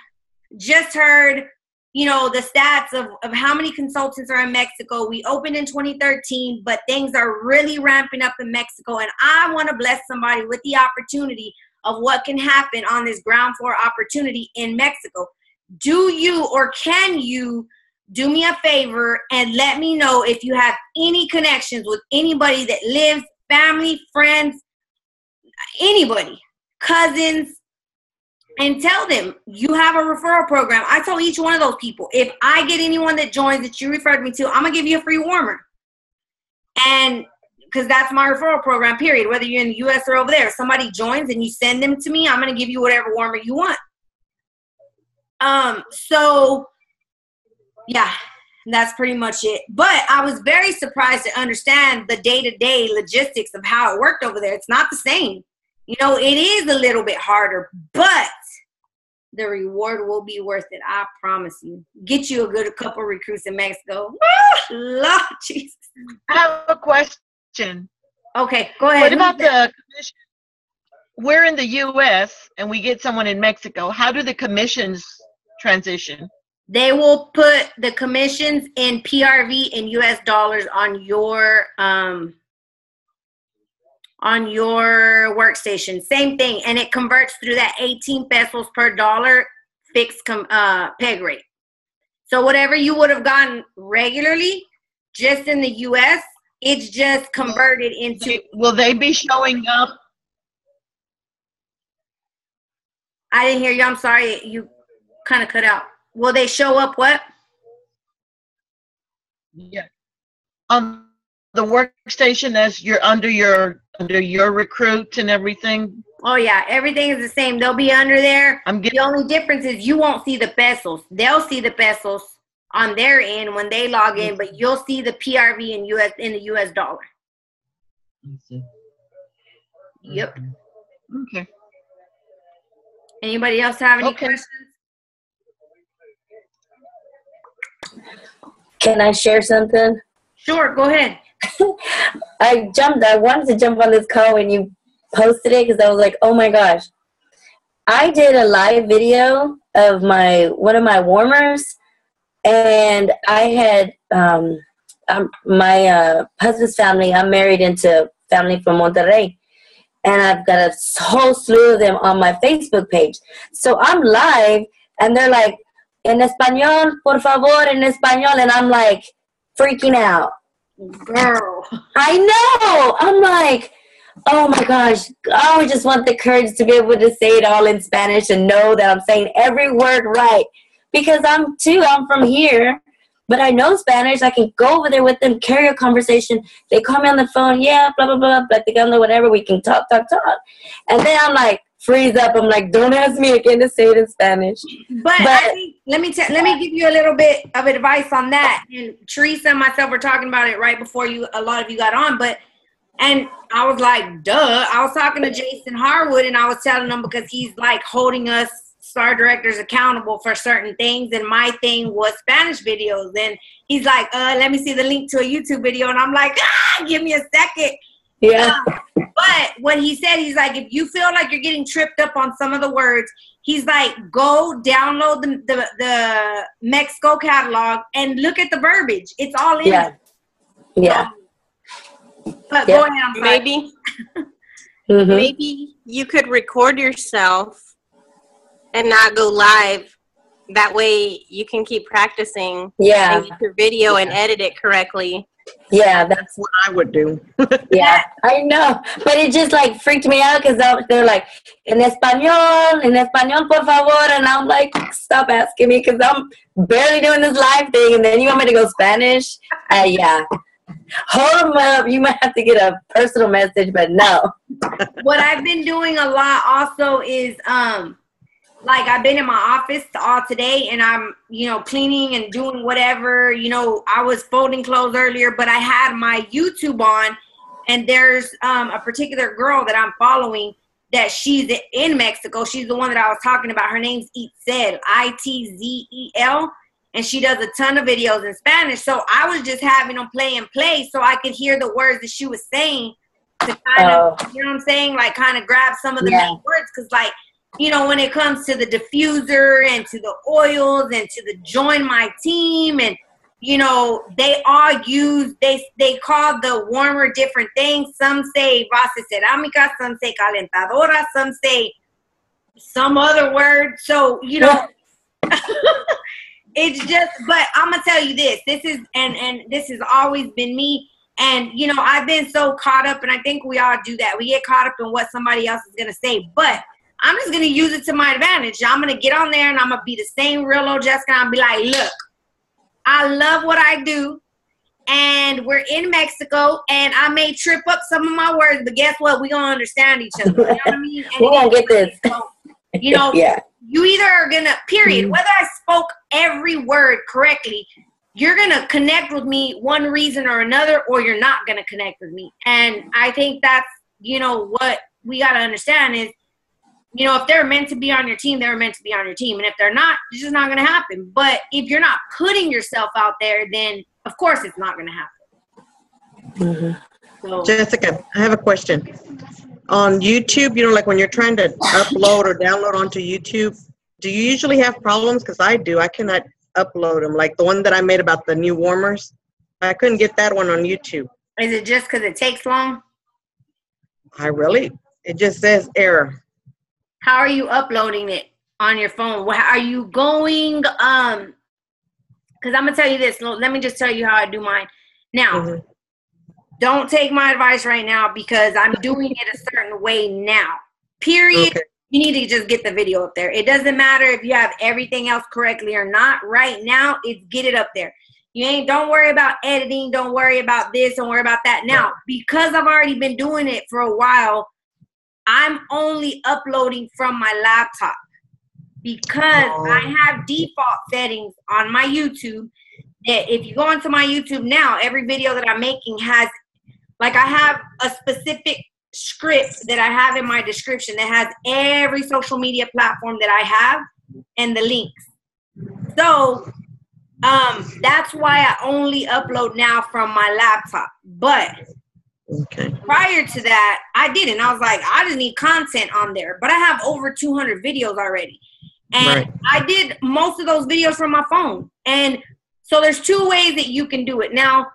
S1: just heard, you know, the stats of how many consultants are in Mexico. We opened in 2013, but things are really ramping up in Mexico. And I want to bless somebody with the opportunity of what can happen on this ground floor opportunity in Mexico. Do you, or can you do me a favor and let me know if you have any connections with anybody that lives, family, friends, anybody, cousins, and tell them you have a referral program. I told each one of those people, if I get anyone that joins that you referred me to, I'm going to give you a free warmer. And because that's my referral program, period. Whether you're in the U.S. or over there, if somebody joins and you send them to me, I'm going to give you whatever warmer you want. So, yeah, that's pretty much it. But I was very surprised to understand the day-to-day logistics of how it worked over there. It's not the same. You know, it is a little bit harder, but the reward will be worth it. I promise you. Get you a couple recruits in Mexico. Lord Jesus.
S3: I have a question.
S1: Okay, go ahead.
S3: What about the commission? We're in the U.S. and we get someone in Mexico. How do the commissions transition?
S1: They will put the commissions in PRV in U.S. dollars on your workstation. Same thing, and it converts through that 18 pesos per dollar fixed peg rate. So whatever you would have gotten regularly, just in the U.S., it's just converted into.
S3: Will they be showing up?
S1: I didn't hear you. I'm sorry. You kind of cut out. Will they show up what?
S3: Yeah. On the workstation as you're under your recruit and everything?
S1: Oh, yeah. Everything is the same. They'll be under there. The only difference is you won't see the pesos. They'll see the pesos on their end when they log in, but you'll see the PRV in the US dollar. Yep.
S3: Okay.
S1: Anybody else have any questions?
S5: Can I share something?
S1: Sure, go ahead.
S5: I wanted to jump on this call when you posted it because I was like, oh my gosh. I did a live video of one of my warmers, and I had my husband's family. I'm married into family from Monterrey, and I've got a whole slew of them on my Facebook page. So I'm live, and they're like, en español, por favor, en español, and I'm like freaking out.
S1: Girl.
S5: I know. I'm like, oh my gosh. I just want the courage to be able to say it all in Spanish and know that I'm saying every word right. Because I'm from here, but I know Spanish. I can go over there with them, carry a conversation. They call me on the phone, yeah, blah, blah, blah, platicando, whatever. We can talk. And then I'm like, freeze up. I'm like, don't ask me again to say it in Spanish.
S1: But I think, let me give you a little bit of advice on that. And Teresa and myself were talking about it right before a lot of you got on. And I was like, duh. I was talking to Jason Harwood, and I was telling him because he's like holding us STAR directors accountable for certain things, and my thing was Spanish videos. And he's like, let me see the link to a YouTube video. And I'm like, give me a second.
S5: Yeah.
S1: But what he said, he's like, if you feel like you're getting tripped up on some of the words, he's like, go download the Mexico catalog and look at the verbiage. It's all in
S5: it. Yeah.
S1: But go ahead. I'm sorry.
S2: Maybe you could record yourself and not go live. That way you can keep practicing.
S5: Yeah.
S2: And get your video and edit it correctly.
S5: Yeah, that's
S4: what I would do.
S5: Yeah, I know. But it just like freaked me out because they're like, en español, por favor. And I'm like, stop asking me because I'm barely doing this live thing. And then you want me to go Spanish? Yeah. Hold them up. You might have to get a personal message, but no.
S1: What I've been doing a lot also is like I've been in my office all today and I'm, cleaning and doing whatever, I was folding clothes earlier, but I had my YouTube on, and there's a particular girl that I'm following that she's in Mexico. She's the one that I was talking about. Her name's Itzel, Itzel, and she does a ton of videos in Spanish. So I was just having them play so I could hear the words that she was saying to kind of, you know what I'm saying? Like kind of grab some of the main words. Because like, when it comes to the diffuser and to the oils and to the join my team, and they all use, they call the warmer different things. Some say base cerámica, some say calentadora, some say some other word. So it's just, but I'm gonna tell you this is and this has always been me. And I've been so caught up, and I think we all do that. We get caught up in what somebody else is gonna say, but I'm just going to use it to my advantage. I'm going to get on there and I'm going to be the same real old Jessica. I'll be like, look, I love what I do. And we're in Mexico, and I may trip up some of my words, but guess what? We're going to understand each other. You know what I mean?
S5: We're going to get this.
S1: So, you either are going to, period, whether I spoke every word correctly, you're going to connect with me one reason or another, or you're not going to connect with me. And I think that's, what we got to understand is, if they're meant to be on your team, they're meant to be on your team. And if they're not, it's just not going to happen. But if you're not putting yourself out there, then, of course, it's not going to happen. So,
S4: Jessica, I have a question. On YouTube, like when you're trying to upload or download onto YouTube, do you usually have problems? Because I do. I cannot upload them. Like the one that I made about the new warmers, I couldn't get that one on YouTube.
S1: Is it just because it takes long?
S4: It just says error.
S1: How are you uploading it on your phone? Are you going, because I'm going to tell you this. Let me just tell you how I do mine. Now, don't take my advice right now because I'm doing it a certain way now. Period. Okay. You need to just get the video up there. It doesn't matter if you have everything else correctly or not. Right now, it's get it up there. Don't worry about editing. Don't worry about this. Don't worry about that. Now, because I've already been doing it for a while, I'm only uploading from my laptop because I have default settings on my YouTube that if you go into my YouTube now, every video that I'm making has, like I have a specific script that I have in my description that has every social media platform that I have and the links. So that's why I only upload now from my laptop. But prior to that, I didn't. I was like, I just need content on there. But I have over 200 videos already. And I did most of those videos from my phone. And so there's two ways that you can do it. Now,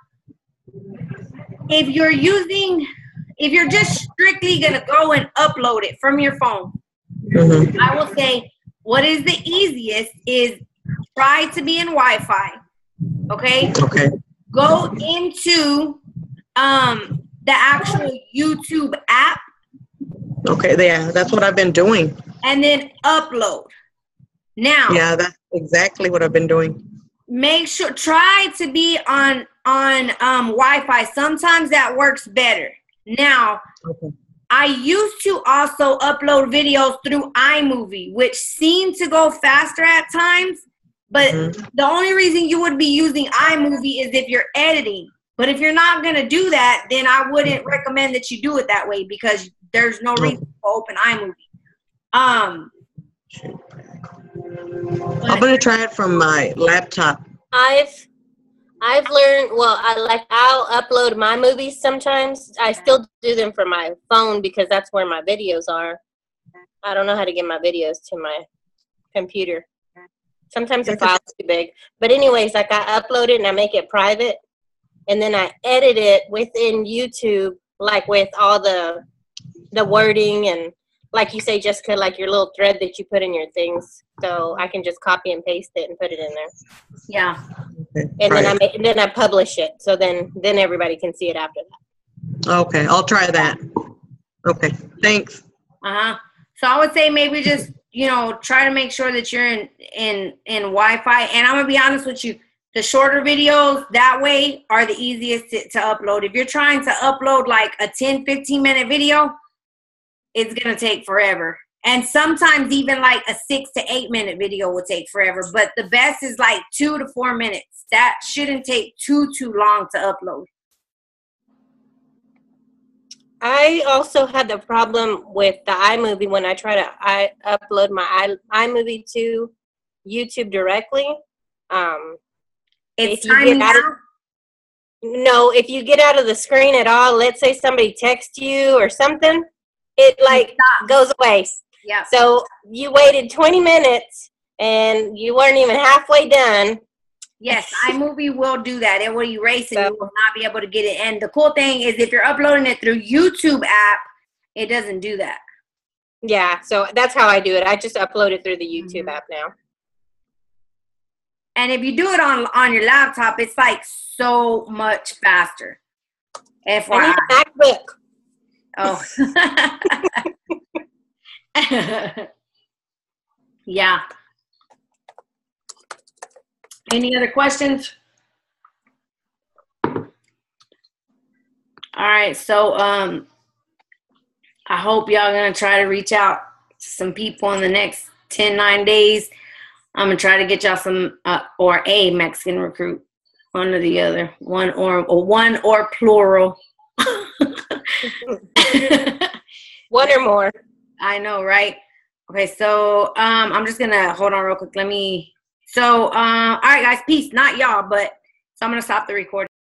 S1: if you're just strictly going to go and upload it from your phone, I will say what is the easiest is try to be in Wi-Fi. Okay? Go into the actual YouTube app.
S4: That's what I've been doing.
S1: And then upload. Now. Yeah,
S4: that's exactly what I've been doing.
S1: Make sure, try to be on Wi-Fi. Sometimes that works better. Now, I used to also upload videos through iMovie, which seemed to go faster at times. But the only reason you would be using iMovie is if you're editing. But if you're not going to do that, then I wouldn't recommend that you do it that way because there's no reason to open iMovie.
S4: I'm going to try it from my laptop.
S2: I've learned, I'll upload my movies sometimes. I still do them from my phone because that's where my videos are. I don't know how to get my videos to my computer. Sometimes the file's too big. But anyways, like I upload it and I make it private. And then I edit it within YouTube, like with all the wording and, like you say, Jessica, like your little thread that you put in your things. So I can just copy and paste it and put it in there.
S1: Yeah.
S2: And then I publish it. So then everybody can see it after that.
S4: Okay, I'll try that. Okay, thanks.
S1: So I would say maybe just, try to make sure that you're in Wi-Fi. And I'm going to be honest with you. The shorter videos that way are the easiest to upload. If you're trying to upload like a 10, 15-minute video, it's going to take forever. And sometimes even like a 6 to 8 minute video will take forever. But the best is like 2 to 4 minutes. That shouldn't take too long to upload.
S2: I also had the problem with the iMovie when I try to upload my iMovie to YouTube directly.
S1: It's
S2: if you get out of, no, if you get out of the screen at all, let's say somebody texts you or something, it like goes away.
S1: Yeah.
S2: So you waited 20 minutes and you weren't even halfway done.
S1: Yes, iMovie will do that. It will erase it. You will not be able to get it. And the cool thing is if you're uploading it through YouTube app, it doesn't do that.
S2: Yeah, so that's how I do it. I just upload it through the YouTube app now.
S1: And if you do it on your laptop, it's like so much faster. FYI.
S2: I need a
S1: MacBook. Oh. Yeah. Any other questions? All right, so I hope y'all gonna try to reach out to some people in the next 9 days. I'm gonna try to get y'all some or a Mexican recruit, one or the other, one or plural.
S2: One or more.
S1: I know, right? Okay, so I'm just gonna hold on real quick. All right, guys, peace. Not y'all, but so I'm gonna stop the recording.